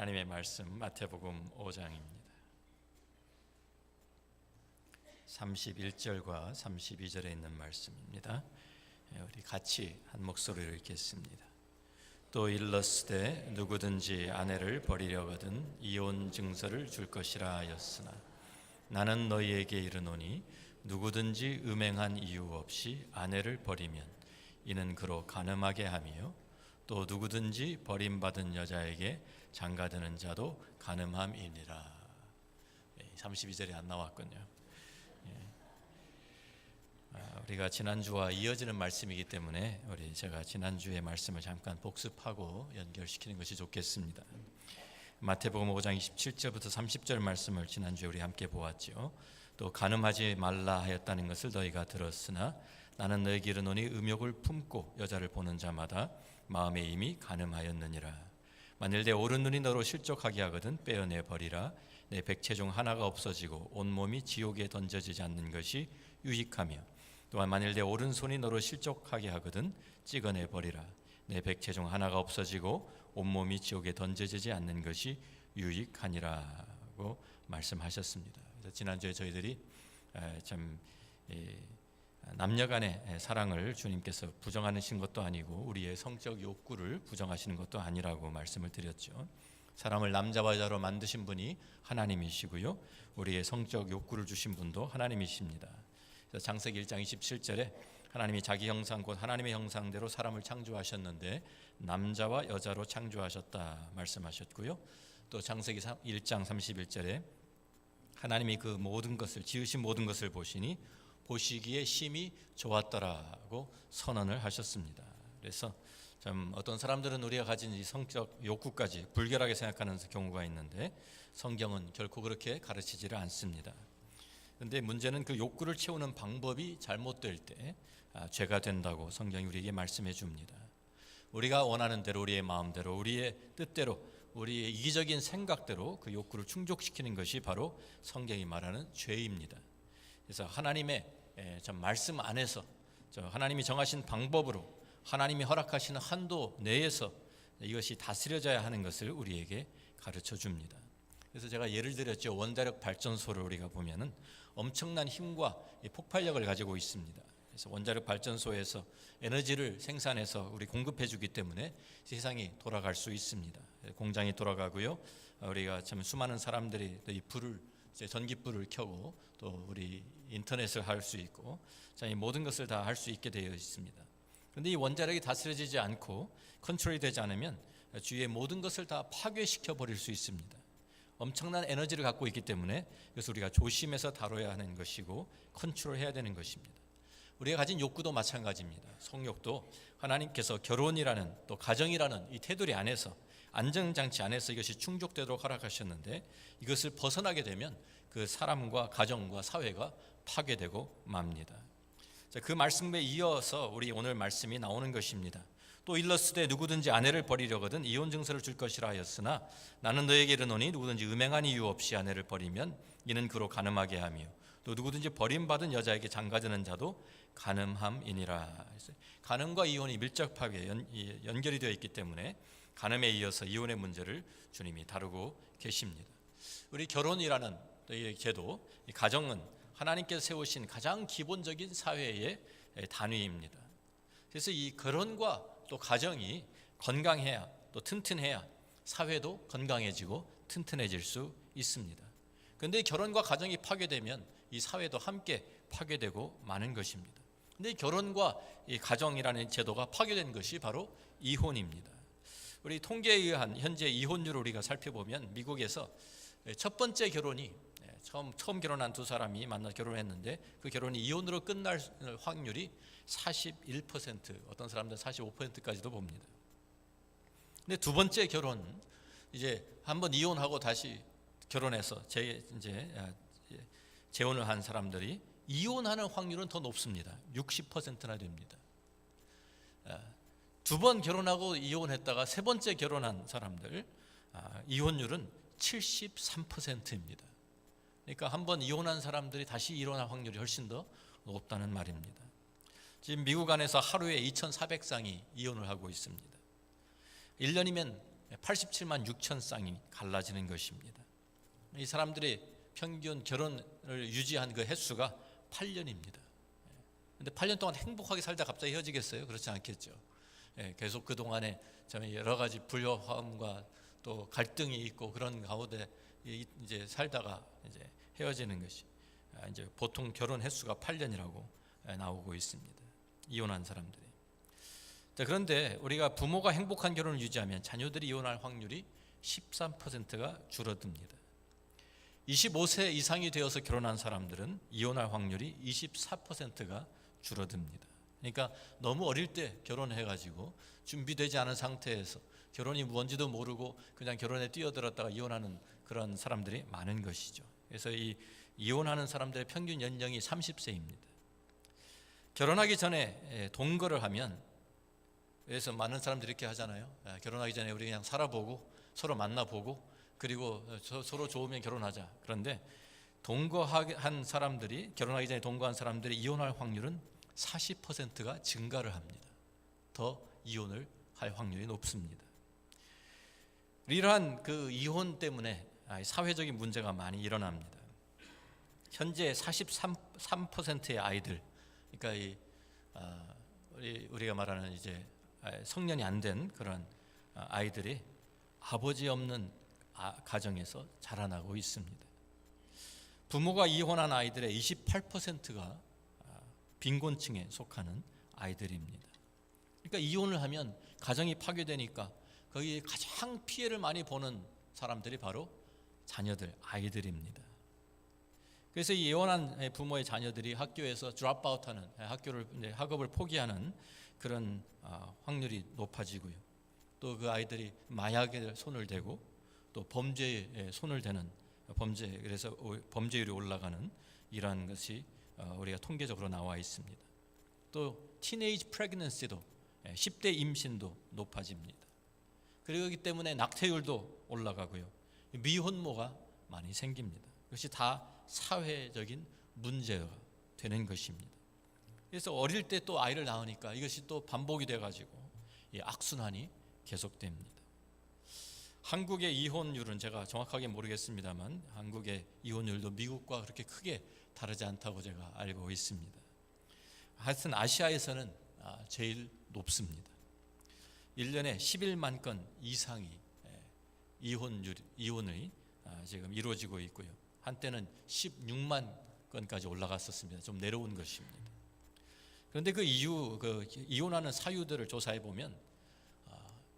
하나님의 말씀 마태복음 5장입니다. 31절과 32절에 있는 말씀입니다. 우리 같이 한 목소리로 읽겠습니다. 또 일렀으되 누구든지 아내를 버리려거든 이혼 증서를 줄 것이라 하였으나 나는 너희에게 이르노니 누구든지 음행한 이유 없이 아내를 버리면 이는 그로 간음하게 하며 또 누구든지 버림받은 여자에게 장가드는 자도 간음함이니라. 32절이 안 나왔군요. 우리가 지난주와 이어지는 말씀이기 때문에 제가 지난주의 말씀을 잠깐 복습하고 연결시키는 것이 좋겠습니다. 마태복음 5장 27절부터 30절 말씀을 지난주에 우리 함께 보았죠. 또 간음하지 말라 하였다는 것을 너희가 들었으나 나는 너희에게 이르노니 음욕을 품고 여자를 보는 자마다 마음에 이미 간음하였느니라. 만일 내 오른 눈이 너로 실족하게 하거든 빼어내 버리라. 내 백체 중 하나가 없어지고 온몸이 지옥에 던져지지 않는 것이 유익하며 또한 만일 내 오른손이 너로 실족하게 하거든 찍어내 버리라. 내 백체 중 하나가 없어지고 온몸이 지옥에 던져지지 않는 것이 유익하니라고 말씀하셨습니다. 그래서 지난주에 저희들이 참 남녀간의 사랑을 주님께서 부정하시는 것도 아니고 우리의 성적 욕구를 부정하시는 것도 아니라고 말씀을 드렸죠. 사람을 남자와 여자로 만드신 분이 하나님이시고요, 우리의 성적 욕구를 주신 분도 하나님이십니다. 그래서 창세기 1장 27절에 하나님이 자기 형상 곧 하나님의 형상대로 사람을 창조하셨는데 남자와 여자로 창조하셨다 말씀하셨고요. 또 창세기 1장 31절에 하나님이 그 모든 것을 지으신 모든 것을 보시니 보시기에 심히 좋았더라고 선언을 하셨습니다. 그래서 참 어떤 사람들은 우리가 가진 이 성적 욕구까지 불결하게 생각하는 경우가 있는데 성경은 결코 그렇게 가르치지를 않습니다. 그런데 문제는 그 욕구를 채우는 방법이 잘못될 때 죄가 된다고 성경이 우리에게 말씀해 줍니다. 우리가 원하는 대로 우리의 마음대로 우리의 뜻대로 우리의 이기적인 생각대로 그 욕구를 충족시키는 것이 바로 성경이 말하는 죄입니다. 그래서 하나님의 말씀 안에서 하나님이 정하신 방법으로 하나님이 허락하시는 한도 내에서 이것이 다스려져야 하는 것을 우리에게 가르쳐 줍니다. 그래서 제가 예를 들었죠. 원자력 발전소를 우리가 보면은 엄청난 힘과 폭발력을 가지고 있습니다. 그래서 원자력 발전소에서 에너지를 생산해서 우리 공급해 주기 때문에 세상이 돌아갈 수 있습니다. 공장이 돌아가고요. 우리가 참 수많은 사람들이 이 불을 전기불을 켜고 또 우리 인터넷을 할 수 있고 이 모든 것을 다 할 수 있게 되어 있습니다. 그런데 이 원자력이 다스려지지 않고 컨트롤이 되지 않으면 주위의 모든 것을 다 파괴시켜 버릴 수 있습니다. 엄청난 에너지를 갖고 있기 때문에 그래서 우리가 조심해서 다뤄야 하는 것이고 컨트롤해야 되는 것입니다. 우리가 가진 욕구도 마찬가지입니다. 성욕도 하나님께서 결혼이라는 또 가정이라는 이 테두리 안에서 안정장치 안에서 이것이 충족되도록 허락하셨는데 이것을 벗어나게 되면 그 사람과 가정과 사회가 파괴되고 맙니다. 그 말씀에 이어서 우리 오늘 말씀이 나오는 것입니다. 또 일렀으되 누구든지 아내를 버리려거든 이혼 증서를 줄 것이라 하였으나 나는 너에게 이르노니 누구든지 음행한 이유 없이 아내를 버리면 이는 그로 간음하게 하며 또 누구든지 버림받은 여자에게 장가드는 자도 간음함이니라. 간음과 이혼이 밀접하게 연결이 되어 있기 때문에 간음에 이어서 이혼의 문제를 주님이 다루고 계십니다. 우리 결혼이라는 이 제도, 이 가정은 하나님께서 세우신 가장 기본적인 사회의 단위입니다. 그래서 이 결혼과 또 가정이 건강해야 또 튼튼해야 사회도 건강해지고 튼튼해질 수 있습니다. 그런데 결혼과 가정이 파괴되면 이 사회도 함께 파괴되고 마는 것입니다. 그런데 결혼과 이 가정이라는 제도가 파괴된 것이 바로 이혼입니다. 우리 통계에 의한 현재 이혼율을 우리가 살펴보면 미국에서 첫 번째 결혼이 처음 결혼한 두 사람이 만나 결혼했는데 그 결혼이 이혼으로 끝날 확률이 41%, 어떤 사람들은 45%까지도 봅니다. 근데 두 번째 결혼, 이제 한번 이혼하고 다시 결혼해서 재혼을 한 사람들이 이혼하는 확률은 더 높습니다. 60%나 됩니다. 두 번 결혼하고 이혼했다가 세 번째 결혼한 사람들 이혼율은 73%입니다. 그러니까 한 번 이혼한 사람들이 다시 이혼할 확률이 훨씬 더 높다는 말입니다. 지금 미국 안에서 하루에 2,400쌍이 이혼을 하고 있습니다. 1년이면 87만 6천 쌍이 갈라지는 것입니다. 이 사람들이 평균 결혼을 유지한 그 횟수가 8년입니다. 근데 8년 동안 행복하게 살다 갑자기 헤어지겠어요? 그렇지 않겠죠. 계속 그 동안에 여러 가지 불협화음과 또 갈등이 있고 그런 가운데 이제 살다가 이제 헤어지는 것이 이제 보통 결혼 횟수가 8년이라고 나오고 있습니다. 이혼한 사람들이. 자, 그런데 우리가 부모가 행복한 결혼을 유지하면 자녀들이 이혼할 확률이 13%가 줄어듭니다. 25세 이상이 되어서 결혼한 사람들은 이혼할 확률이 24%가 줄어듭니다. 그러니까 너무 어릴 때 결혼해가지고 준비되지 않은 상태에서 결혼이 뭔지도 모르고 그냥 결혼에 뛰어들었다가 이혼하는 그런 사람들이 많은 것이죠. 그래서 이 이혼하는 사람들의 평균 연령이 30세입니다. 결혼하기 전에 동거를 하면, 그래서 많은 사람들이 이렇게 하잖아요. 결혼하기 전에 우리 그냥 살아보고 서로 만나보고 그리고 서로 좋으면 결혼하자. 그런데 동거한 사람들이, 결혼하기 전에 동거한 사람들이 이혼할 확률은 40%가 증가를 합니다. 더 이혼을 할 확률이 높습니다. 이러한 그 이혼 때문에 사회적인 문제가 많이 일어납니다. 현재 43%의 아이들, 그러니까 우리가 말하는 이제 성년이 안 된 그런 아이들이 아버지 없는 가정에서 자라나고 있습니다. 부모가 이혼한 아이들의 28%가 빈곤층에 속하는 아이들입니다. 그러니까 이혼을 하면 가정이 파괴되니까 거기에 가장 피해를 많이 보는 사람들이 바로 자녀들, 아이들입니다. 그래서 이 이혼한 부모의 자녀들이 학교에서 드롭아웃하는, 학업을 포기하는 그런 확률이 높아지고요. 또 그 아이들이 마약에 손을 대고 또 범죄에 손을 대는 그래서 범죄율이 올라가는 이러한 것이 우리가 통계적으로 나와 있습니다. 또 티네이지 프레그넌시도 10대 임신도 높아집니다. 그러기 때문에 낙태율도 올라가고요. 미혼모가 많이 생깁니다. 그것이 다 사회적인 문제가 되는 것입니다. 그래서 어릴 때 또 아이를 낳으니까 이것이 또 반복이 돼가지고 악순환이 계속됩니다. 한국의 이혼율은 제가 정확하게 모르겠습니다만 한국의 이혼율도 미국과 그렇게 크게 다르지 않다고 제가 알고 있습니다. 하여튼 아시아에서는 제일 높습니다. 1년에 11만 건 이상이 이혼이 지금 이루어지고 있고요. 한때는 16만 건까지 올라갔었습니다. 좀 내려온 것입니다. 그런데 그 이혼하는 사유들을 조사해 보면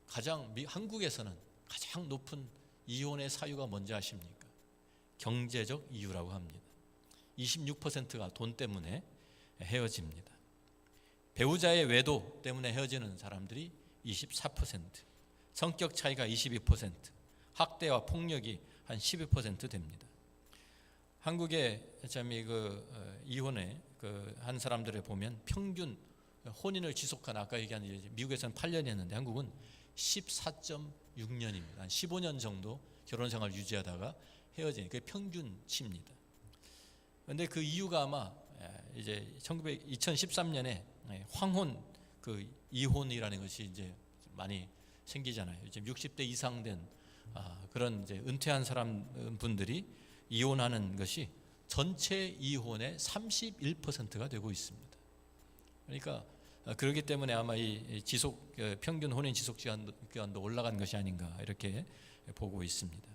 한국에서는 가장 높은 이혼의 사유가 뭔지 아십니까? 경제적 이유라고 합니다. 26%가 돈 때문에 헤어집니다. 배우자의 외도 때문에 헤어지는 사람들이 24%, 성격 차이가 22%, 학대와 폭력이 한 12% 됩니다. 한국의 이혼에 한 사람들을 보면 평균 혼인을 지속한, 아까 얘기한 미국에서는 8년이었는데 한국은 14.6년입니다. 한 15년 정도 결혼 생활 유지하다가 헤어지는 그 평균치입니다. 그런데 그 이유가 아마 이제 2013년에 황혼 이혼이라는 것이 이제 많이 생기잖아요. 지금 60대 이상 된 그런 이제 은퇴한 분들이 이혼하는 것이 전체 이혼의 31%가 되고 있습니다. 그러니까 그렇기 때문에 아마 이 평균 혼인 지속 기간도 올라간 것이 아닌가 이렇게 보고 있습니다.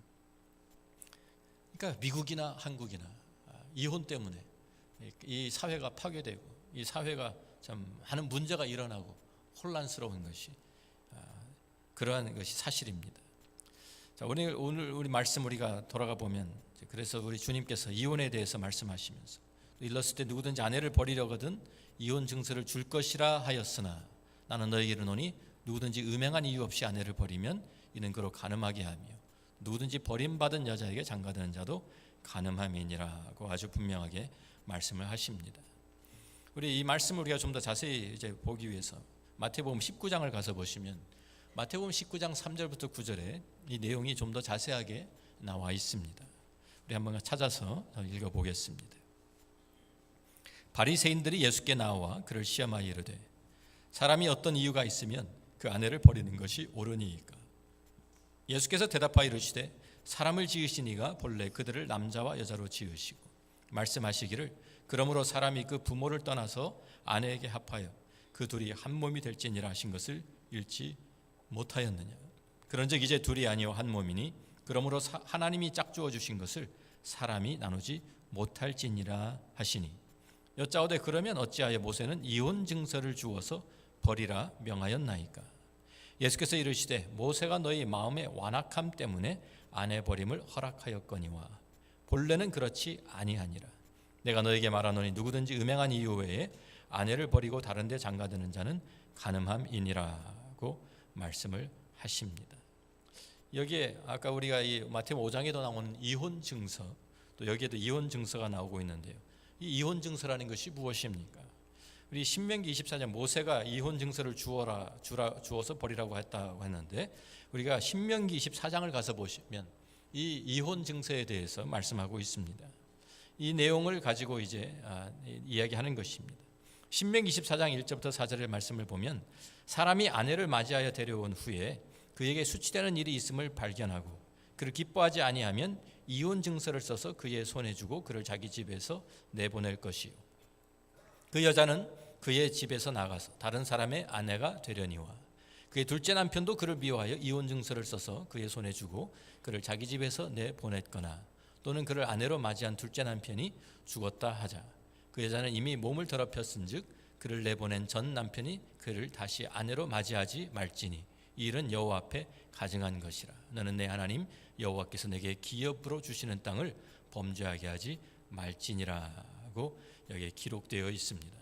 그러니까 미국이나 한국이나 이혼 때문에 이 사회가 파괴되고 이 사회가 참 많은 문제가 일어나고 혼란스러운 것이 그러한 것이 사실입니다. 자, 오늘 우리 말씀 우리가 돌아가 보면, 그래서 우리 주님께서 이혼에 대해서 말씀하시면서 일렀을 때 누구든지 아내를 버리려거든 이혼 증서를 줄 것이라 하였으나 나는 너희에게 이르노니 누구든지 음행한 이유 없이 아내를 버리면 이는 그로 간음하게 하며 누구든지 버림받은 여자에게 장가드는 자도 간음함이니라고 아주 분명하게 말씀을 하십니다. 우리 이 말씀을 우리가 좀 더 자세히 이제 보기 위해서 마태복음 19장을 가서 보시면 마태복음 19장 3절부터 9절에 이 내용이 좀 더 자세하게 나와 있습니다. 우리 한번 찾아서 읽어보겠습니다. 바리새인들이 예수께 나와 그를 시험하여 이르되 사람이 어떤 이유가 있으면 그 아내를 버리는 것이 옳으니이까 예수께서 대답하여 이르시되 사람을 지으신 이가 본래 그들을 남자와 여자로 지으시고 말씀하시기를 그러므로 사람이 그 부모를 떠나서 아내에게 합하여 그 둘이 한 몸이 될지니라 하신 것을 읽지 못하였느냐. 그런즉 이제 둘이 아니요 한 몸이니 그러므로 하나님이 짝주어 주신 것을 사람이 나누지 못할지니라 하시니 여짜오되 그러면 어찌하여 모세는 이혼 증서를 주어서 버리라 명하였나이까. 예수께서 이르시되 모세가 너희 마음의 완악함 때문에 아내 버림을 허락하였거니와 본래는 그렇지 아니하니라. 내가 너에게 말하노니 누구든지 음행한 이유 외에 아내를 버리고 다른 데 장가드는 자는 간음함이니라고 말씀을 하십니다. 여기에 아까 우리가 이 마태복음 5장에도 나오는 이혼 증서, 또 여기에도 이혼 증서가 나오고 있는데요. 이 이혼 증서라는 것이 무엇입니까? 우리 신명기 24장 모세가 이혼 증서를 주어서 버리라고 했다고 했는데 우리가 신명기 24장을 가서 보시면 이 이혼 증서에 대해서 말씀하고 있습니다. 이 내용을 가지고 이제 이야기하는 것입니다. 신명기 24장 1절부터 4절의 말씀을 보면 사람이 아내를 맞이하여 데려온 후에 그에게 수치되는 일이 있음을 발견하고 그를 기뻐하지 아니하면 이혼 증서를 써서 그의 손에 주고 그를 자기 집에서 내보낼 것이요 그 여자는 그의 집에서 나가서 다른 사람의 아내가 되려니와 그의 둘째 남편도 그를 미워하여 이혼 증서를 써서 그의 손에 주고 그를 자기 집에서 내보냈거나 또는 그를 아내로 맞이한 둘째 남편이 죽었다 하자 그 여자는 이미 몸을 더럽혔은즉 그를 내보낸 전 남편이 그를 다시 아내로 맞이하지 말지니 이 일은 여호와 앞에 가증한 것이라. 너는 내 하나님 여호와께서 내게 기업으로 주시는 땅을 범죄하게 하지 말지니라고 여기에 기록되어 있습니다.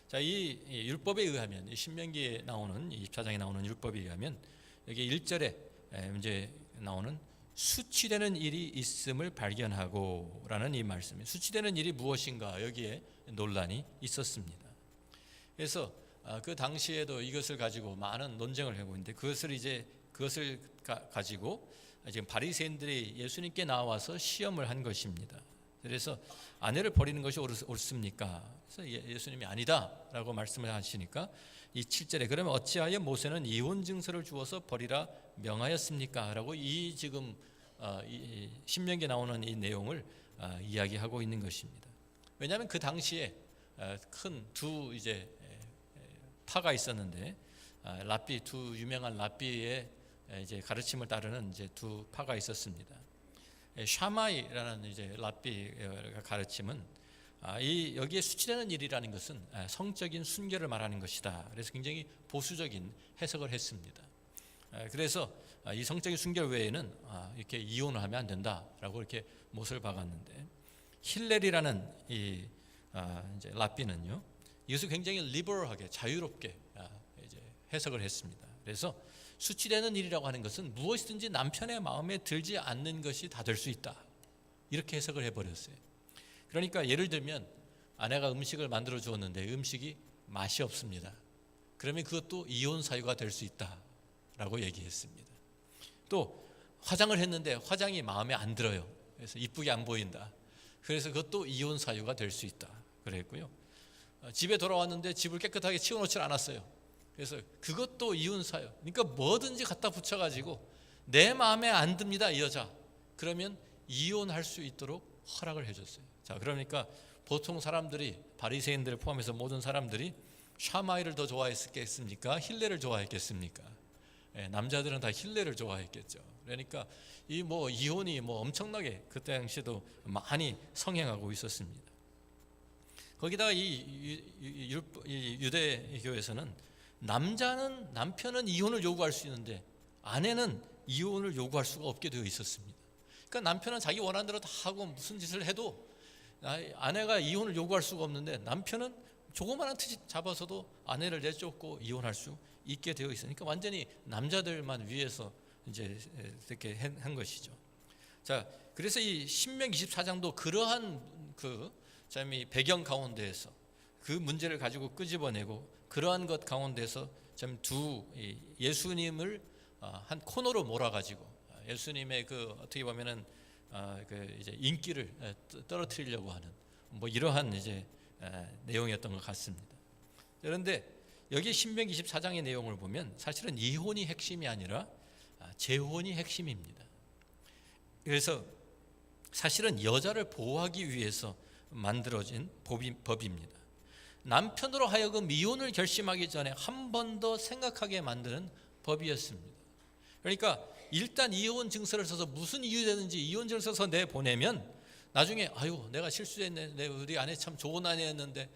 자, 이 율법에 의하면 이 신명기에 나오는 24장에 나오는 율법에 의하면 여기 1절에 이제 나오는 수치되는 일이 있음을 발견하고라는 이 말씀이 수치되는 일이 무엇인가 여기에 논란이 있었습니다. 그래서 그 당시에도 이것을 가지고 많은 논쟁을 하고 있는데 그것을 가지고 지금 바리새인들이 예수님께 나와서 시험을 한 것입니다. 그래서 아내를 버리는 것이 옳습니까? 그래서 예수님이 아니다라고 말씀을 하시니까 이 7절에 그러면 어찌하여 모세는 이혼 증서를 주어서 버리라 명하였습니까? 라고 이 지금 이 신명기에 나오는 이 내용을 이야기하고 있는 것입니다. 왜냐하면 그 당시에 큰 두 이제 파가 있었는데 랍비 두 유명한 랍비의 이제 가르침을 따르는 이제 두 파가 있었습니다. 샤마이라는 이제 랍비 가르침은 여기에 수치되는 일이라는 것은 성적인 순결을 말하는 것이다. 그래서 굉장히 보수적인 해석을 했습니다. 그래서 이 성적인 순결 외에는 이렇게 이혼을 하면 안 된다라고 이렇게 못을 박았는데 힐렐이라는 이 이제 랍비는요 이것을 굉장히 리버럴하게 자유롭게 이제 해석을 했습니다. 그래서 수치되는 일이라고 하는 것은 무엇이든지 남편의 마음에 들지 않는 것이 다 될 수 있다. 이렇게 해석을 해버렸어요. 그러니까 예를 들면 아내가 음식을 만들어 주었는데 음식이 맛이 없습니다. 그러면 그것도 이혼 사유가 될 수 있다라고 얘기했습니다. 또 화장을 했는데 화장이 마음에 안 들어요. 그래서 이쁘게 안 보인다. 그래서 그것도 이혼 사유가 될 수 있다. 그랬고요. 집에 돌아왔는데 집을 깨끗하게 치워놓지 않았어요. 그래서 그것도 이혼 사유. 그러니까 뭐든지 갖다 붙여가지고 내 마음에 안 듭니다, 이 여자. 그러면 이혼할 수 있도록 허락을 해줬어요. 자, 그러니까 보통 사람들이 바리새인들을 포함해서 모든 사람들이 샤마이를 더 좋아했겠습니까? 힐레를 좋아했겠습니까? 남자들은 다 힐레를 좋아했겠죠. 그러니까 이 이혼이 엄청나게 그때 당시에도 많이 성행하고 있었습니다. 거기다가 이 유대 교회에서는 남편은 이혼을 요구할 수 있는데 아내는 이혼을 요구할 수가 없게 되어 있었습니다. 그러니까 남편은 자기 원하는 대로 다 하고 무슨 짓을 해도 아내가 이혼을 요구할 수가 없는데 남편은 조그마한 트집 잡아서도 아내를 내쫓고 이혼할 수 있게 되어 있으니까 완전히 남자들만 위해서 이제 이렇게 한 것이죠. 자, 그래서 이 신명 24장도 그러한 참 이 배경 가운데에서 그 문제를 가지고 끄집어내고 그러한 것 가운데서 참 예수님을 한 코너로 몰아가지고 예수님의 어떻게 보면은 이제 인기를 떨어뜨리려고 하는 이러한 이제 내용이었던 것 같습니다. 그런데 여기 신명기 24장의 내용을 보면 사실은 이혼이 핵심이 아니라 재혼이 핵심입니다. 그래서 사실은 여자를 보호하기 위해서 만들어진 법입니다. 남편으로 하여금 이혼을 결심하기 전에 한 번 더 생각하게 만드는 법이었습니다. 그러니까 일단 이혼 증서를 써서 무슨 이유되는지 이혼 증서 써서 내보내면 나중에 아유 내가 실수했네, 우리 아내 참 좋은 아내였는데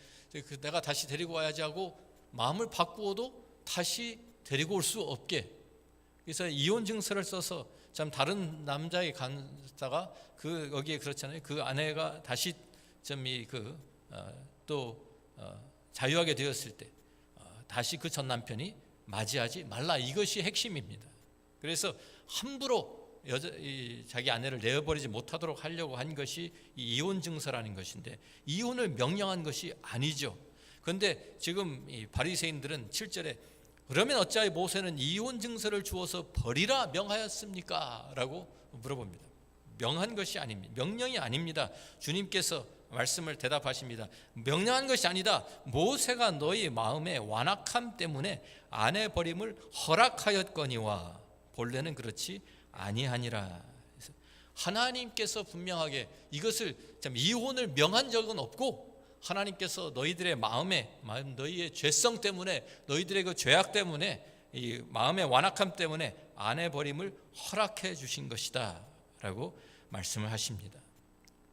내가 다시 데리고 와야지 하고 마음을 바꾸어도 다시 데리고 올 수 없게, 그래서 이혼 증서를 써서 참 다른 남자에 갔다가 거기에 그렇잖아요. 그 아내가 다시 자유하게 되었을 때 다시 그 전 남편이 맞이하지 말라, 이것이 핵심입니다. 그래서 함부로 자기 아내를 내어버리지 못하도록 하려고 한 것이 이 이혼 증서라는 것인데, 이혼을 명령한 것이 아니죠. 그런데 지금 이 바리새인들은 7절에 그러면 어찌하여 모세는 이혼 증서를 주어서 버리라 명하였습니까? 라고 물어봅니다. 명한 것이 아닙니다. 명령이 아닙니다. 주님께서 말씀을 대답하십니다. 명령한 것이 아니다. 모세가 너희 마음의 완악함 때문에 아내 버림을 허락하였거니와 본래는 그렇지 아니하니라. 하나님께서 분명하게 이것을 이혼을 명한 적은 없고, 하나님께서 너희들의 너희의 죄성 때문에, 너희들의 그 죄악 때문에, 이 마음의 완악함 때문에 아내 버림을 허락해 주신 것이다 라고 말씀을 하십니다.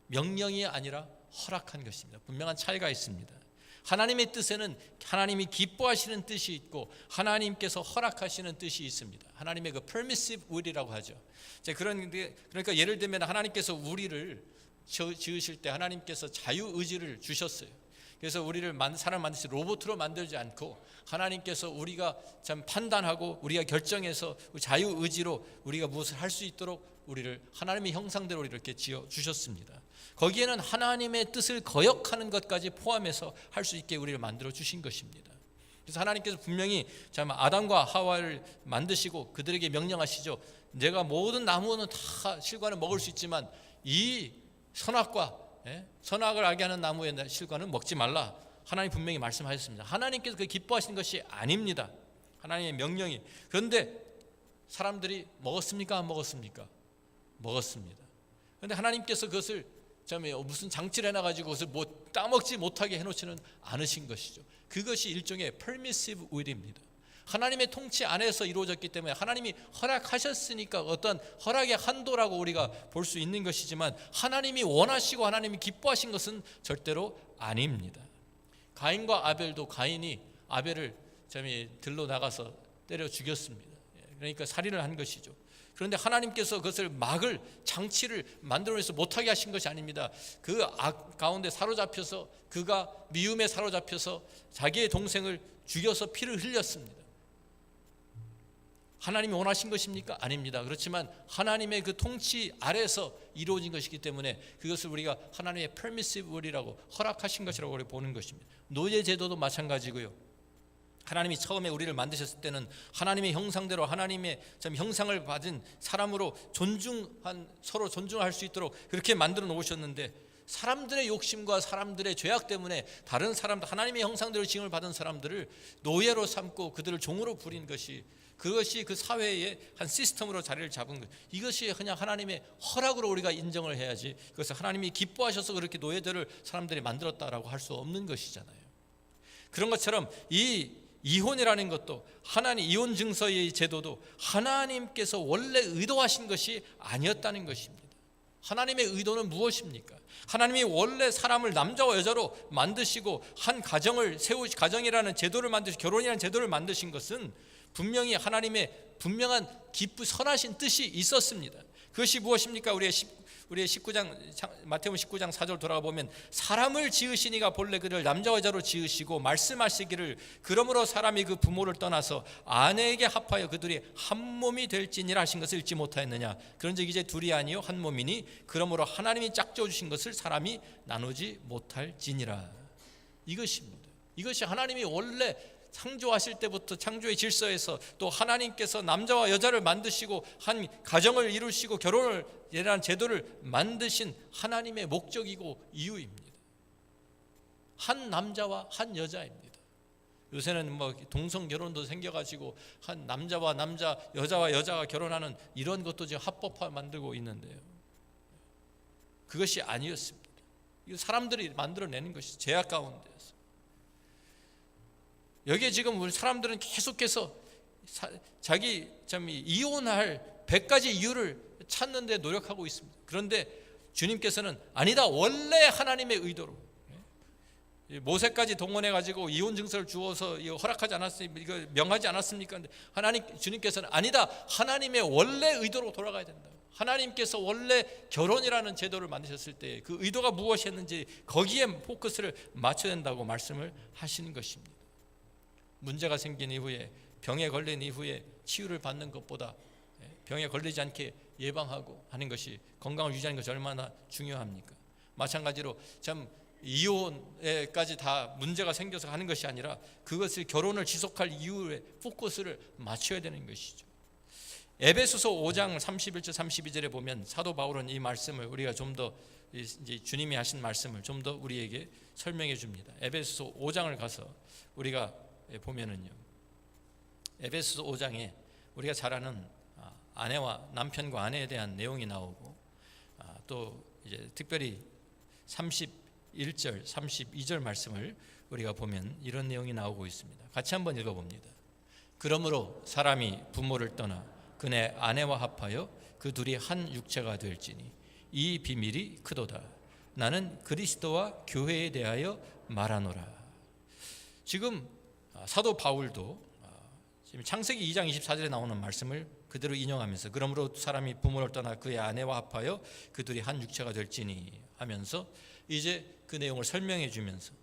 명령이 아니라 허락한 것입니다. 분명한 차이가 있습니다. 하나님의 뜻에는 하나님이 기뻐하시는 뜻이 있고 하나님께서 허락하시는 뜻이 있습니다. 하나님의 그 permissive will이라고 하죠. 그러니까 예를 들면 하나님께서 우리를 지으실 때 하나님께서 자유의지를 주셨어요. 그래서 우리를 사람 만드시 로봇으로 만들지 않고 하나님께서 우리가 참 판단하고 우리가 결정해서 자유의지로 우리가 무엇을 할 수 있도록 우리를 하나님의 형상대로 이렇게 지어 주셨습니다. 거기에는 하나님의 뜻을 거역하는 것까지 포함해서 할 수 있게 우리를 만들어 주신 것입니다. 그래서 하나님께서 분명히 참 아담과 하와를 만드시고 그들에게 명령하시죠. 내가 모든 나무는 다 실과는 먹을 수 있지만 이 선악을 알게 하는 나무의 실과는 먹지 말라. 하나님 분명히 말씀하셨습니다. 하나님께서 그 기뻐하시는 것이 아닙니다. 하나님의 명령이. 그런데 사람들이 먹었습니까? 안 먹었습니까? 먹었습니다. 그런데 하나님께서 그것을 무슨 장치를 해놔가지고 그것을 따먹지 못하게 해놓지는 않으신 것이죠. 그것이 일종의 permissive will입니다. 하나님의 통치 안에서 이루어졌기 때문에 하나님이 허락하셨으니까 어떤 허락의 한도라고 우리가 볼 수 있는 것이지만, 하나님이 원하시고 하나님이 기뻐하신 것은 절대로 아닙니다. 가인과 아벨도 가인이 아벨을 들로 나가서 때려 죽였습니다. 그러니까 살인을 한 것이죠. 그런데 하나님께서 그것을 막을 장치를 만들어내서 못하게 하신 것이 아닙니다. 그 악 가운데 사로잡혀서 그가 미움에 사로잡혀서 자기의 동생을 죽여서 피를 흘렸습니다. 하나님이 원하신 것입니까? 아닙니다. 그렇지만 하나님의 그 통치 아래서 이루어진 것이기 때문에 그것을 우리가 하나님의 permissive will이라고 허락하신 것이라고 우리 보는 것입니다. 노예 제도도 마찬가지고요. 하나님이 처음에 우리를 만드셨을 때는 하나님의 형상대로 하나님의 형상을 받은 사람으로 서로 존중할 수 있도록 그렇게 만들어 놓으셨는데, 사람들의 욕심과 사람들의 죄악 때문에 다른 사람들, 하나님의 형상대로 지음을 받은 사람들을 노예로 삼고 그들을 종으로 부린 그것이 그 사회의 한 시스템으로 자리를 잡은 것. 이것이 그냥 하나님의 허락으로 우리가 인정을 해야지, 그것을 하나님이 기뻐하셔서 그렇게 노예들을 사람들이 만들었다라고 할 수 없는 것이잖아요. 그런 것처럼 이 이혼이라는 것도, 이혼 증서의 제도도 하나님께서 원래 의도하신 것이 아니었다는 것입니다. 하나님의 의도는 무엇입니까? 하나님이 원래 사람을 남자와 여자로 만드시고 한 가정이라는 제도를 만드시고 결혼이라는 제도를 만드신 것은 분명히 하나님의 분명한 선하신 뜻이 있었습니다. 그것이 무엇입니까? 우리의 19장, 마태복음 19장 4절 돌아가 보면, 사람을 지으시니가 본래 그를 남자와 여자로 지으시고 말씀하시기를 그러므로 사람이 그 부모를 떠나서 아내에게 합하여 그들이 한 몸이 될지니라 하신 것을 읽지 못하였느냐. 그런즉 이제 둘이 아니요 한 몸이니 그러므로 하나님이 짝지어 주신 것을 사람이 나누지 못할지니라. 이것입니다. 이것이 하나님이 원래 창조하실 때부터 창조의 질서에서 또 하나님께서 남자와 여자를 만드시고 한 가정을 이루시고 결혼을 이라는 제도를 만드신 하나님의 목적이고 이유입니다. 한 남자와 한 여자입니다. 요새는 뭐 동성 결혼도 생겨가지고 한 남자와 남자, 여자와 여자가 결혼하는 이런 것도 지금 합법화 만들고 있는데요. 그것이 아니었습니다. 이거 사람들이 만들어내는 것이 제약 가운데서. 여기에 지금 우리 사람들은 계속해서 자기 이혼할 100가지 이유를 찾는 데 노력하고 있습니다. 그런데 주님께서는 아니다, 원래 하나님의 의도로 모세까지 동원해 가지고 이혼 증서를 주어서 이거 허락하지 않았습니까? 이거 명하지 않았습니까? 주님께서는 아니다, 하나님의 원래 의도로 돌아가야 된다. 하나님께서 원래 결혼이라는 제도를 만드셨을 때 그 의도가 무엇이었는지 거기에 포커스를 맞춰야 된다고 말씀을 하시는 것입니다. 문제가 생긴 이후에, 병에 걸린 이후에 치유를 받는 것보다 병에 걸리지 않게 예방하고 하는 것이, 건강을 유지하는 것이 얼마나 중요합니까? 마찬가지로 참 이혼에까지 다 문제가 생겨서 하는 것이 아니라 그것을 결혼을 지속할 이유에 포커스를 맞춰야 되는 것이죠. 에베소서 5장 31절 32절에 보면 사도 바울은 이 말씀을 우리가 좀 더 이제 주님이 하신 말씀을 좀 더 우리에게 설명해 줍니다. 에베소서 5장을 가서 우리가 보면은요, 에베소서 5장에 우리가 잘 아는 아내와 남편과 아내에 대한 내용이 나오고, 또 이제 특별히 31절 32절 말씀을 우리가 보면 이런 내용이 나오고 있습니다. 같이 한번 읽어봅니다. 그러므로 사람이 부모를 떠나 그네 아내와 합하여 그 둘이 한 육체가 될지니 이 비밀이 크도다. 나는 그리스도와 교회에 대하여 말하노라. 지금 사도 바울도 지금 창세기 2장 24절에 나오는 말씀을 그대로 인용하면서, 그러므로 사람이 부모를 떠나 그의 아내와 합하여 그 둘이 한 육체가 될지니 하면서 이제 그 내용을 설명해 주면서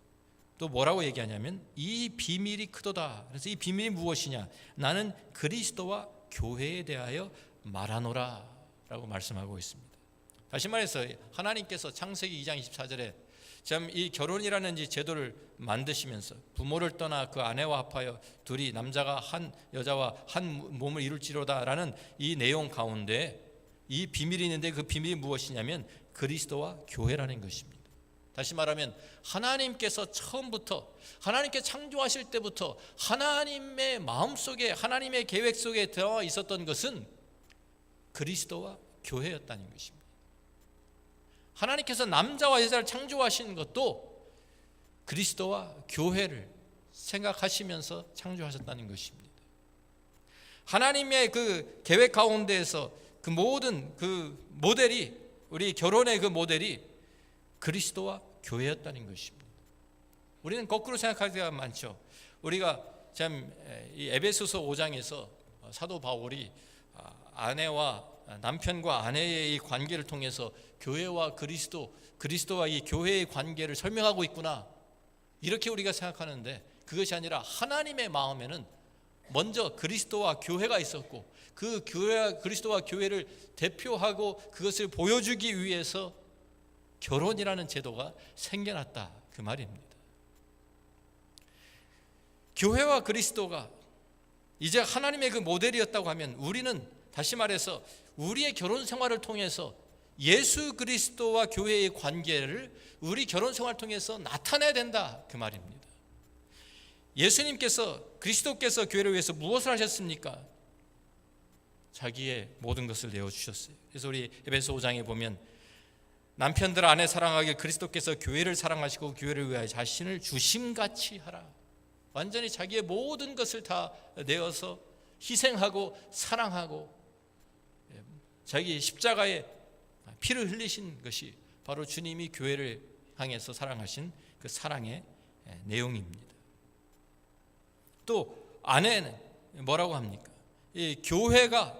또 뭐라고 얘기하냐면 이 비밀이 크도다. 그래서 이 비밀이 무엇이냐? 나는 그리스도와 교회에 대하여 말하노라 라고 말씀하고 있습니다. 다시 말해서 하나님께서 창세기 2장 24절에 참 이 결혼이라는 제도를 만드시면서 부모를 떠나 그 아내와 합하여 둘이, 남자가 한 여자와 한 몸을 이룰지로다 라는 이 내용 가운데 이 비밀이 있는데, 그 비밀이 무엇이냐면 그리스도와 교회라는 것입니다. 다시 말하면 하나님께서 처음부터, 하나님께 창조하실 때부터 하나님의 마음속에, 하나님의 계획 속에 들어와 있었던 것은 그리스도와 교회였다는 것입니다. 하나님께서 남자와 여자를 창조하신 것도 그리스도와 교회를 생각하시면서 창조하셨다는 것입니다. 하나님의 그 계획 가운데에서 그 모든 그 모델이, 우리 결혼의 그 모델이 그리스도와 교회였다는 것입니다. 우리는 거꾸로 생각할 때가 많죠. 우리가 참 이 에베소서 5장에서 사도 바울이 아내와 남편과 아내의 이 관계를 통해서 교회와 그리스도와 이 교회의 관계를 설명하고 있구나, 이렇게 우리가 생각하는데, 그것이 아니라 하나님의 마음에는 먼저 그리스도와 교회가 있었고, 그 교회와 그리스도와 교회를 대표하고 그것을 보여주기 위해서 결혼이라는 제도가 생겨났다, 그 말입니다. 교회와 그리스도가 이제 하나님의 그 모델이었다고 하면, 우리는 다시 말해서 우리의 결혼 생활을 통해서 예수 그리스도와 교회의 관계를 우리 결혼 생활을 통해서 나타내야 된다, 그 말입니다. 예수님께서, 그리스도께서 교회를 위해서 무엇을 하셨습니까? 자기의 모든 것을 내어주셨어요. 그래서 우리 에베소 5장에 보면 남편들 아내 사랑하길 그리스도께서 교회를 사랑하시고 교회를 위하여 자신을 주심같이 하라. 완전히 자기의 모든 것을 다 내어서 희생하고 사랑하고 자기 십자가에 피를 흘리신 것이 바로 주님이 교회를 향해서 사랑하신 그 사랑의 내용입니다. 또 아내는 뭐라고 합니까? 이 교회가,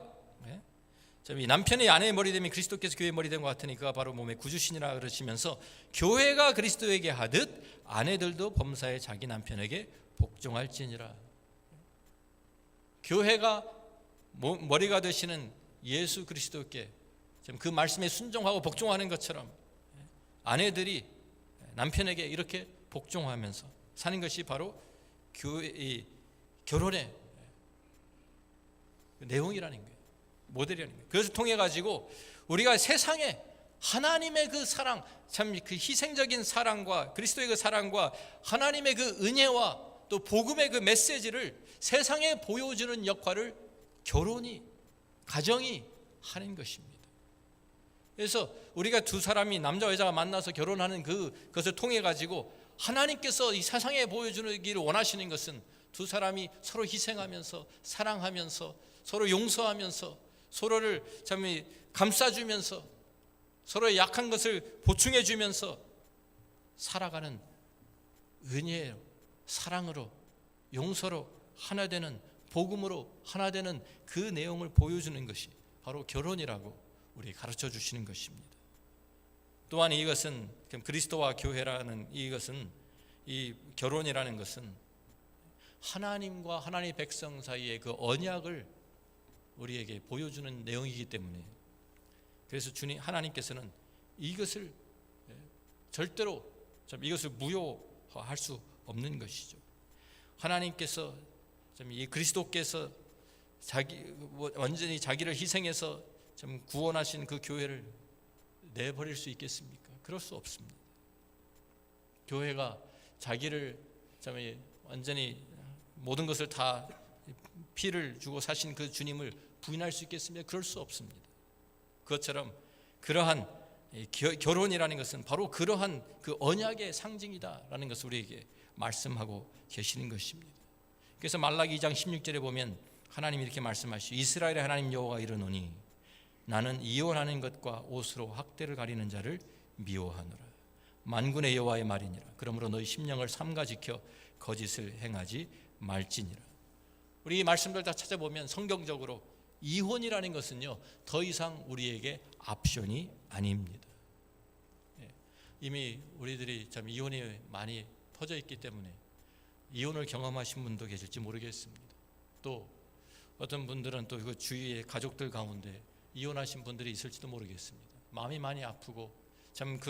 이 남편이 아내의 머리 되면 그리스도께서 교회의 머리 된 것 같으니 그가 바로 몸의 구주시니라 그러시면서, 교회가 그리스도에게 하듯 아내들도 범사에 자기 남편에게 복종할지니라. 교회가 머리가 되시는 예수 그리스도께 그 말씀에 순종하고 복종하는 것처럼 아내들이 남편에게 이렇게 복종하면서 사는 것이 바로 결혼의 내용이라는 거예요. 모델이라는 거예요. 그것을 통해 가지고 우리가 세상에 하나님의 그 사랑, 참 그 희생적인 사랑과 그리스도의 그 사랑과 하나님의 그 은혜와 또 복음의 그 메시지를 세상에 보여주는 역할을 결혼이, 가정이 하는 것입니다. 그래서 우리가 두 사람이 남자와 여자가 만나서 결혼하는 그것을 통해 가지고 하나님께서 이 세상에 보여주기를 원하시는 것은 두 사람이 서로 희생하면서 사랑하면서 서로 용서하면서 서로를 참 감싸주면서 서로의 약한 것을 보충해 주면서 살아가는 은혜로, 사랑으로, 용서로 하나 되는, 복음으로 하나 되는 그 내용을 보여주는 것이 바로 결혼이라고 우리 가르쳐 주시는 것입니다. 또한 이것은 그리스도와 교회라는 이것은, 이 결혼이라는 것은 하나님과 하나님의 백성 사이의 그 언약을 우리에게 보여주는 내용이기 때문에, 그래서 주님 하나님께서는 이것을 절대로 이것을 무효할 수 없는 것이죠. 하나님께서 이 그리스도께서 완전히 자기를 희생해서 구원하신 그 교회를 내버릴 수 있겠습니까? 그럴 수 없습니다. 교회가 자기를 완전히 모든 것을 다 피를 주고 사신 그 주님을 부인할 수 있겠습니까? 그럴 수 없습니다. 그것처럼 그러한 결혼이라는 것은 바로 그러한 그 언약의 상징이다라는 것을 우리에게 말씀하고 계시는 것입니다. 그래서 말라기 2장 16절에 보면 하나님이 이렇게 말씀하시죠. 이스라엘의 하나님 여호와가 이르노니 나는 이혼하는 것과 옷으로 학대를 가리는 자를 미워하노라. 만군의 여호와의 말이니라. 그러므로 너희 심령을 삼가 지켜 거짓을 행하지 말지니라. 우리 이 말씀들 다 찾아보면 성경적으로 이혼이라는 것은요, 더 이상 우리에게 옵션이 아닙니다. 이미 우리들이 참 이혼이 많이 퍼져 있기 때문에 이혼을 경험하신 분도 계실지 모르겠습니다. 또 어떤 분들은 또 그 주위의 가족들 가운데 이혼하신 분들이 있을지도 모르겠습니다. 마음이 많이 아프고 참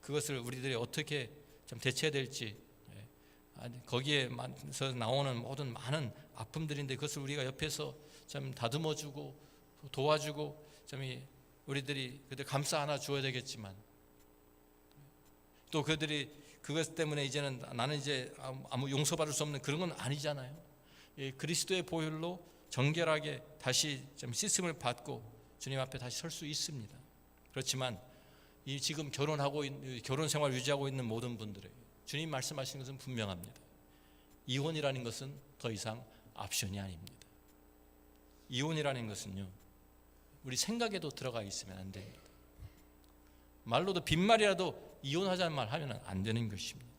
그것을 우리들이 어떻게 참 대처해야 될지, 거기에서 나오는 모든 많은 아픔들인데 그것을 우리가 옆에서 참 다듬어주고 도와주고 참 우리들이 그들 감싸 안아 주어야 되겠지만, 또 그들이 그것 때문에 이제는 나는 이제 아무 용서받을 수 없는 그런 건 아니잖아요. 그리스도의 보혈로 정결하게 다시 좀 씻음을 받고 주님 앞에 다시 설 수 있습니다. 그렇지만 이 지금 결혼하고 결혼 생활 유지하고 있는 모든 분들에게 주님 말씀하시는 것은 분명합니다. 이혼이라는 것은 더 이상 옵션이 아닙니다. 이혼이라는 것은요, 우리 생각에도 들어가 있으면 안 됩니다. 말로도 빈말이라도 이혼하자는 말 하면 안 되는 것입니다.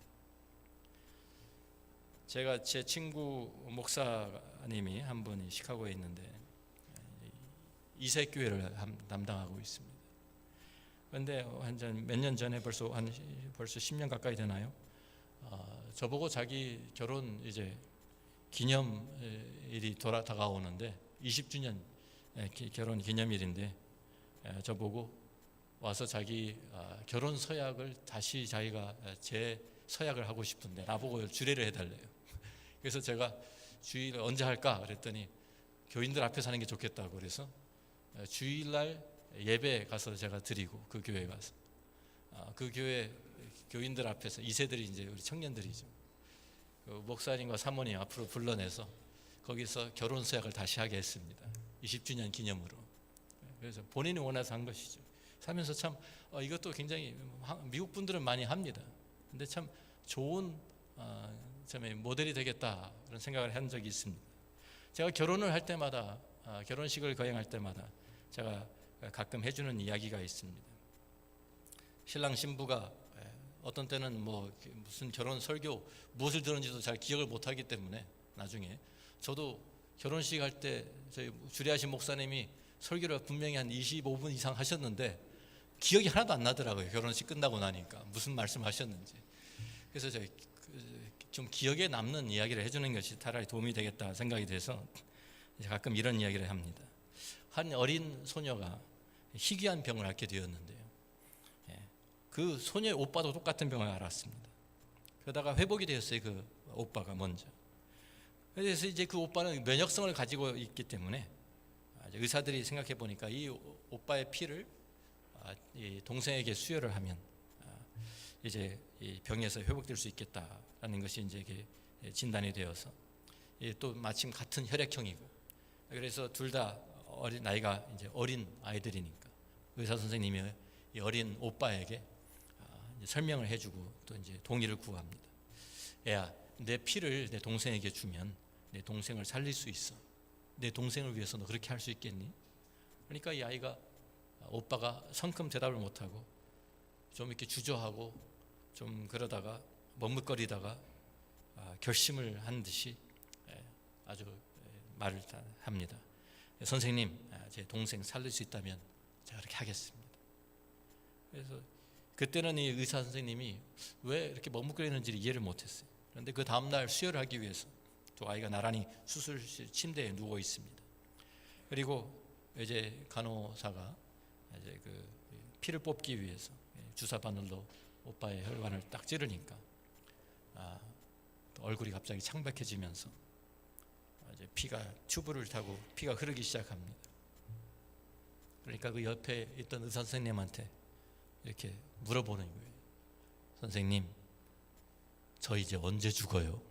제가 제 친구 목사님이 한 분이 시카고에 있는데 이세교회를 담당하고 있습니다. 그런데 몇 년 전에 벌써 10년 가까이 되나요? 저보고 자기 결혼 이제 기념일이 다가오는데 20주년 결혼 기념일인데 저보고 와서 자기 결혼 서약을 다시 자기가 재서약을 하고 싶은데 나보고 주례를 해달래요. 그래서 제가 주일을 언제 할까 그랬더니 교인들 앞에서 하는 게 좋겠다고 그래서 주일날 예배 가서 제가 드리고, 그 교회 가서 그 교회 교인들 앞에서 2세들이 이제 우리 청년들이죠. 그 목사님과 사모님 앞으로 불러내서 거기서 결혼 서약을 다시 하게 했습니다. 20주년 기념으로. 그래서 본인이 원해서 한 것이죠. 하면서 참 이것도 굉장히 미국 분들은 많이 합니다. 근데 참 좋은 참 모델이 되겠다 그런 생각을 한 적이 있습니다. 제가 결혼을 할 때마다 결혼식을 거행할 때마다 제가 가끔 해주는 이야기가 있습니다. 신랑 신부가 어떤 때는 무슨 결혼 설교 무엇을 들었는지도 잘 기억을 못하기 때문에 나중에 저도 결혼식 할 때 저희 주례하신 목사님이 설교를 분명히 한 25분 이상 하셨는데 기억이 하나도 안 나더라고요. 결혼식 끝나고 나니까 무슨 말씀하셨는지. 그래서 제가 좀 기억에 남는 이야기를 해주는 것이 차라리 도움이 되겠다 생각이 돼서 가끔 이런 이야기를 합니다. 한 어린 소녀가 희귀한 병을 앓게 되었는데요. 그 소녀의 오빠도 똑같은 병을 앓았습니다. 그러다가 회복이 되었어요. 그 오빠가 먼저. 그래서 이제 그 오빠는 면역성을 가지고 있기 때문에 의사들이 생각해 보니까 이 오빠의 피를 이 동생에게 수혈을 하면 이제 이 병에서 회복될 수 있겠다라는 것이 이제 진단이 되어서 또 마침 같은 혈액형이고, 그래서 둘 다 어린 나이가 이제 어린 아이들이니까 의사 선생님이 이 어린 오빠에게 설명을 해주고 또 이제 동의를 구합니다. 애야, 내 피를 내 동생에게 주면 내 동생을 살릴 수 있어. 내 동생을 위해서 너 그렇게 할 수 있겠니? 그러니까 이 아이가, 오빠가 성큼 대답을 못하고 좀 이렇게 주저하고 좀 그러다가 머뭇거리다가 결심을 한 듯이 아주 말을 합니다. 선생님, 제 동생 살릴 수 있다면 제가 그렇게 하겠습니다. 그래서 그때는 이 의사 선생님이 왜 이렇게 머뭇거리는지 이해를 못했어요. 그런데 그 다음날 수혈을 하기 위해서 두 아이가 나란히 수술실 침대에 누워 있습니다. 그리고 이제 간호사가 이제 그 피를 뽑기 위해서 주사 바늘로 오빠의 혈관을 딱 찌르니까 얼굴이 갑자기 창백해지면서 이제 피가 튜브를 타고 피가 흐르기 시작합니다. 그러니까 그 옆에 있던 의사 선생님한테 이렇게 물어보는 거예요. 선생님, 저 이제 언제 죽어요?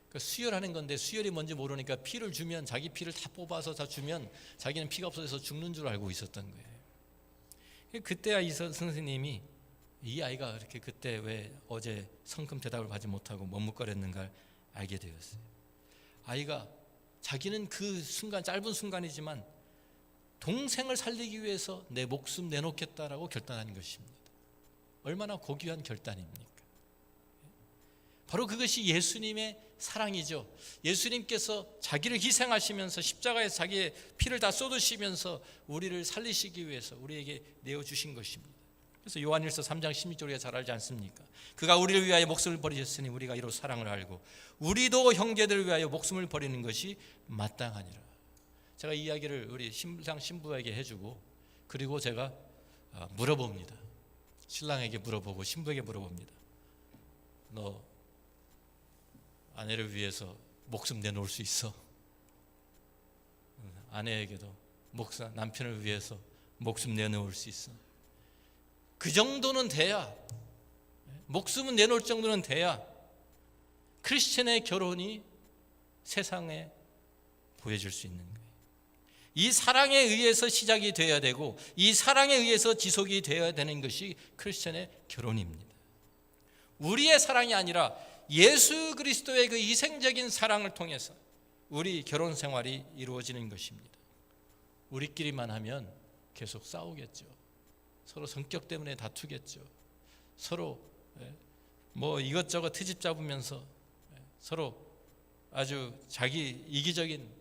그러니까 수혈하는 건데 수혈이 뭔지 모르니까 피를 주면 자기 피를 다 뽑아서 다 주면 자기는 피가 없어서 죽는 줄 알고 있었던 거예요. 그때야 이 선생님이 이 아이가 이렇게 그때 왜 어제 성큼 대답을 받지 못하고 머뭇거렸는가를 알게 되었어요. 아이가 자기는 그 순간, 짧은 순간이지만 동생을 살리기 위해서 내 목숨 내놓겠다라고 결단한 것입니다. 얼마나 고귀한 결단입니까? 바로 그것이 예수님의 사랑이죠. 예수님께서 자기를 희생하시면서 십자가에서 자기의 피를 다 쏟으시면서 우리를 살리시기 위해서 우리에게 내어주신 것입니다. 그래서 요한일서 3장 16절 우리가 잘 알지 않습니까? 그가 우리를 위하여 목숨을 버리셨으니 우리가 이로 사랑을 알고 우리도 형제들을 위하여 목숨을 버리는 것이 마땅하니라. 제가 이 이야기를 우리 신랑 신부에게 해주고, 그리고 제가 물어봅니다. 신랑에게 물어보고 신부에게 물어봅니다. 너 아내를 위해서 목숨 내놓을 수 있어? 아내에게도 남편을 위해서 목숨 내놓을 수 있어? 그 정도는 돼야, 목숨은 내놓을 정도는 돼야 크리스천의 결혼이 세상에 보여줄 수 있는 거예요. 이 사랑에 의해서 시작이 되어야 되고 이 사랑에 의해서 지속이 되어야 되는 것이 크리스천의 결혼입니다. 우리의 사랑이 아니라 예수 그리스도의 그 희생적인 사랑을 통해서 우리 결혼 생활이 이루어지는 것입니다. 우리끼리만 하면 계속 싸우겠죠. 서로 성격 때문에 다투겠죠. 서로 뭐 이것저것 트집 잡으면서 서로 아주 자기 이기적인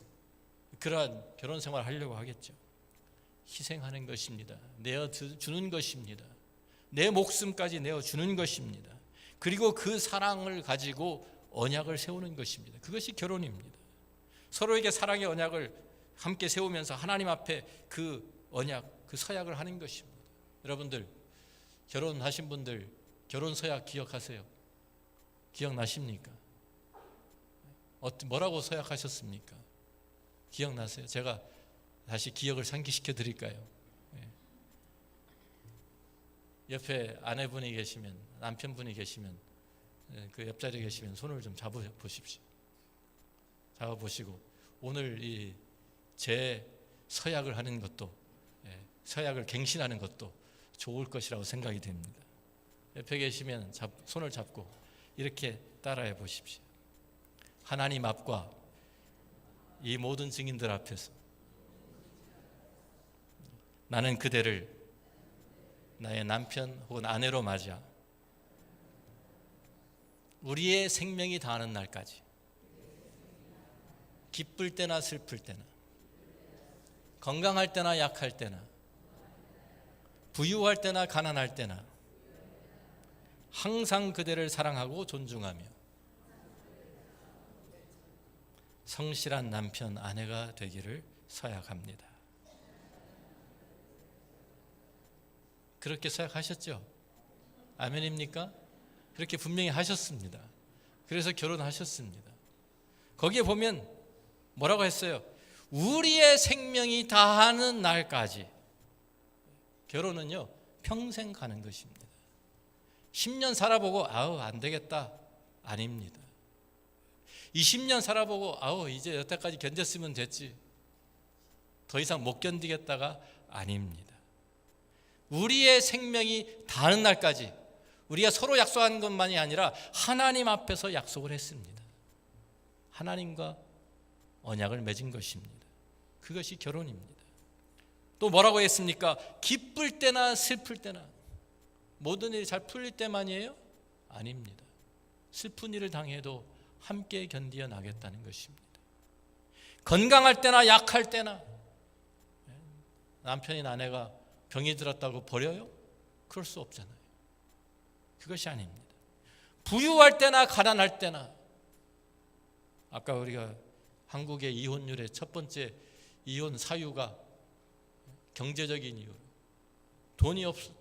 그러한 결혼 생활을 하려고 하겠죠. 희생하는 것입니다. 내어주는 것입니다. 내 목숨까지 내어주는 것입니다. 그리고 그 사랑을 가지고 언약을 세우는 것입니다. 그것이 결혼입니다. 서로에게 사랑의 언약을 함께 세우면서 하나님 앞에 그 언약, 그 서약을 하는 것입니다. 여러분들, 결혼하신 분들 결혼 서약 기억하세요? 기억나십니까? 뭐라고 서약하셨습니까? 기억나세요? 제가 다시 기억을 상기시켜 드릴까요? 옆에 아내분이 계시면, 남편분이 계시면, 그 옆자리에 계시면 손을 좀 잡아보십시오. 잡아보시고 오늘 이 제 서약을 하는 것도, 서약을 갱신하는 것도 좋을 것이라고 생각이 됩니다. 옆에 계시면 손을 잡고 이렇게 따라해 보십시오. 하나님 앞과 이 모든 증인들 앞에서 나는 그대를 나의 남편 혹은 아내로 맞아 우리의 생명이 다하는 날까지, 기쁠 때나 슬플 때나, 건강할 때나 약할 때나, 부유할 때나 가난할 때나 항상 그대를 사랑하고 존중하며 성실한 남편, 아내가 되기를 서약합니다. 그렇게 서약하셨죠? 아멘입니까? 그렇게 분명히 하셨습니다. 그래서 결혼하셨습니다. 거기에 보면 뭐라고 했어요? 우리의 생명이 다하는 날까지. 결혼은요, 평생 가는 것입니다. 10년 살아보고 아우 안 되겠다, 아닙니다. 20년 살아보고 이제 여태까지 견뎠으면 됐지, 더 이상 못 견디겠다가 아닙니다. 우리의 생명이 닿는 날까지 우리가 서로 약속한 것만이 아니라 하나님 앞에서 약속을 했습니다. 하나님과 언약을 맺은 것입니다. 그것이 결혼입니다. 또 뭐라고 했습니까? 기쁠 때나 슬플 때나, 모든 일이 잘 풀릴 때만이에요? 아닙니다. 슬픈 일을 당해도 함께 견디어 나겠다는 것입니다. 건강할 때나 약할 때나, 남편이나 아내가 병이 들었다고 버려요? 그럴 수 없잖아요. 그것이 아닙니다. 부유할 때나 가난할 때나, 아까 우리가 한국의 이혼율의 첫 번째 이혼 사유가 경제적인 이유로,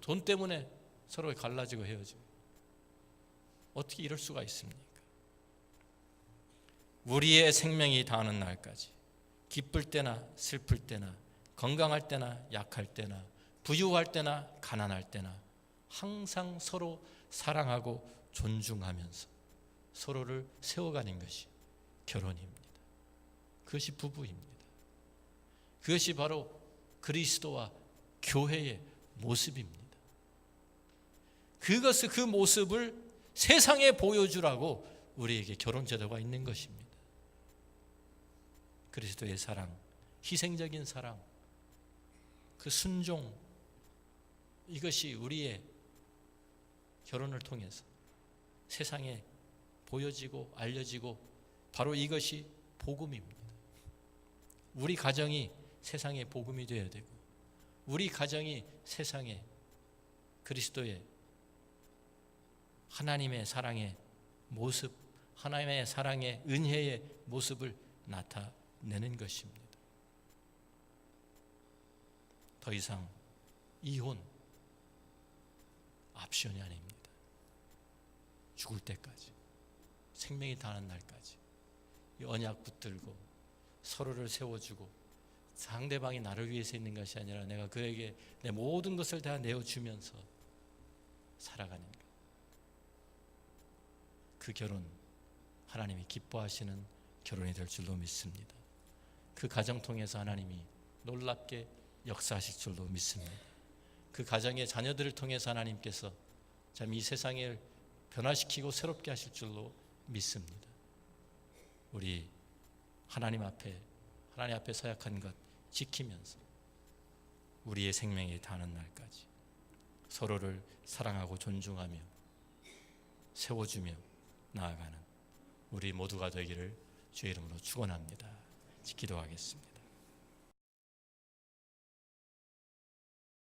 돈 때문에 서로 갈라지고 헤어지고, 어떻게 이럴 수가 있습니까? 우리의 생명이 닿는 날까지, 기쁠 때나 슬플 때나, 건강할 때나 약할 때나, 부유할 때나 가난할 때나 항상 서로 사랑하고 존중하면서 서로를 세워가는 것이 결혼입니다. 그것이 부부입니다. 그것이 바로 그리스도와 교회의 모습입니다. 그 모습을 세상에 보여주라고 우리에게 결혼 제도가 있는 것입니다. 그리스도의 사랑, 희생적인 사랑, 그 순종, 이것이 우리의 결혼을 통해서 세상에 보여지고 알려지고, 바로 이것이 복음입니다. 우리 가정이 세상에 복음이 되어야 되고, 우리 가정이 세상에 그리스도의 하나님의 사랑의 모습, 하나님의 사랑의 은혜의 모습을 나타내는 것입니다. 더 이상 이혼, 옵션이 아닙니다. 죽을 때까지, 생명이 닿는 날까지 이 언약 붙들고 서로를 세워주고, 상대방이 나를 위해서 있는 것이 아니라 내가 그에게 내 모든 것을 다 내어주면서 살아가는 것, 그 결혼 하나님이 기뻐하시는 결혼이 될 줄로 믿습니다. 그 가정 통해서 하나님이 놀랍게 역사하실 줄로 믿습니다. 그 가정의 자녀들을 통해서 하나님께서 참 이 세상을 변화시키고 새롭게 하실 줄로 믿습니다. 우리 하나님 앞에 서약한 것 지키면서 우리의 생명이 닿는 날까지 서로를 사랑하고 존중하며 세워주며 나아가는 우리 모두가 되기를 주의 이름으로 축원합니다. 기도하겠습니다.